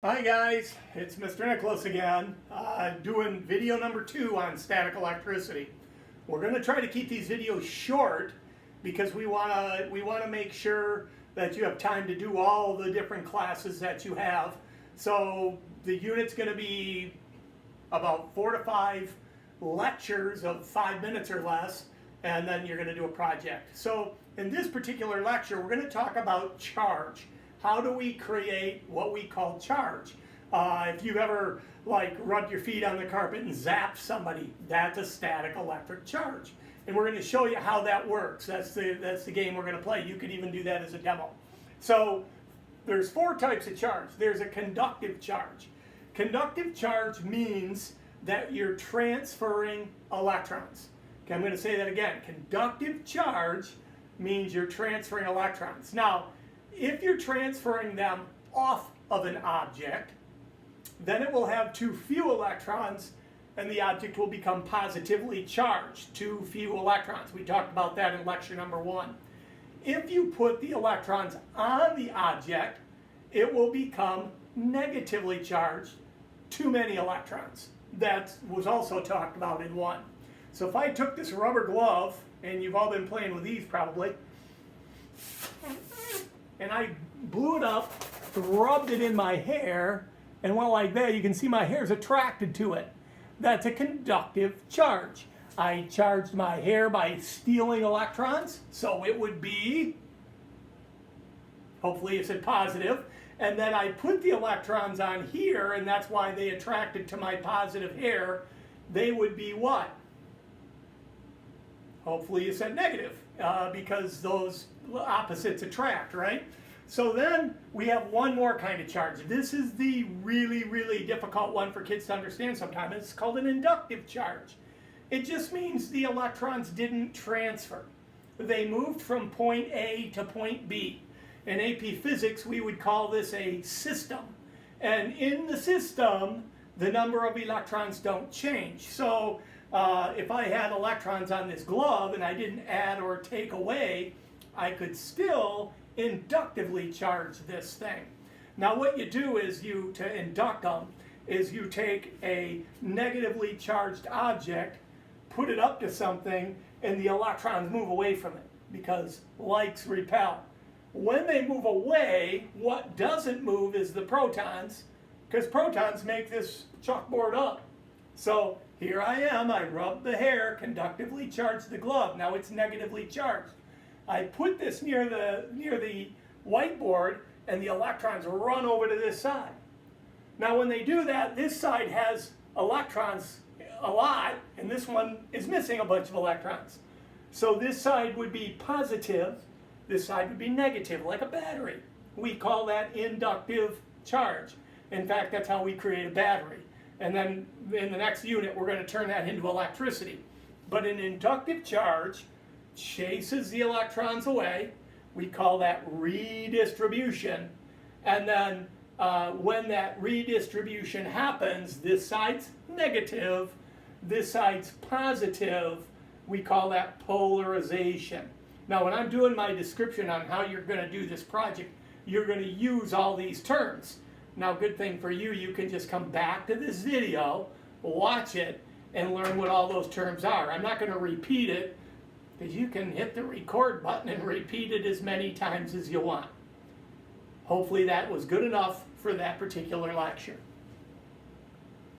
Hi guys, it's Mr. Nicholas again, doing video number 2 on static electricity. We're going to try to keep these videos short because we want to make sure that you have time to do all the different classes that you have. So the unit's going to be about 4 to 5 lectures of 5 minutes or less, and then you're going to do a project. So in this particular lecture, we're going to talk about charge. How do we create what we call charge? If you've ever rubbed your feet on the carpet and zapped somebody, that's a static electric charge. And we're going to show you how that works. That's the game we're going to play. You could even do that as a demo. So there's 4 types of charge. There's a conductive charge. Conductive charge means that you're transferring electrons. Okay, I'm going to say that again. Conductive charge means you're transferring electrons. Now, if you're transferring them off of an object, then it will have too few electrons and the object will become positively charged, too few electrons. We talked about that in lecture number 1. If you put the electrons on the object, it will become negatively charged, too many electrons. That was also talked about in 1. So if I took this rubber glove, and you've all been playing with these probably, and I blew it up, rubbed it in my hair, and went like that, you can see my hair's attracted to it. That's a conductive charge. I charged my hair by stealing electrons, so it would be, hopefully it said positive, and then I put the electrons on here, and that's why they attracted to my positive hair. They would be what? Hopefully you said negative, because those opposites attract, right? So then we have one more kind of charge. This is the really, really difficult one for kids to understand sometimes. It's called an inductive charge. It just means the electrons didn't transfer. They moved from point A to point B. In AP Physics, we would call this a system. And in the system, the number of electrons don't change. So if I had electrons on this glove and I didn't add or take away, I could still inductively charge this thing. Now what you do is to induct them, is you take a negatively charged object, put it up to something, and the electrons move away from it because likes repel. When they move away, what doesn't move is the protons, because protons make this chalkboard up. So here I am, I rubbed the hair, conductively charged the glove. Now it's negatively charged. I put this near the whiteboard and the electrons run over to this side. Now when they do that, this side has electrons a lot and this one is missing a bunch of electrons. So this side would be positive, this side would be negative, like a battery. We call that inductive charge. In fact, that's how we create a battery. And then in the next unit, we're going to turn that into electricity. But an inductive charge chases the electrons away. We call that redistribution. And then when that redistribution happens, this side's negative, this side's positive. We call that polarization. Now when I'm doing my description on how you're going to do this project, you're going to use all these terms. Now good thing for you, you can just come back to this video, watch it, and learn what all those terms are. I'm not going to repeat it, because you can hit the record button and repeat it as many times as you want. Hopefully that was good enough for that particular lecture.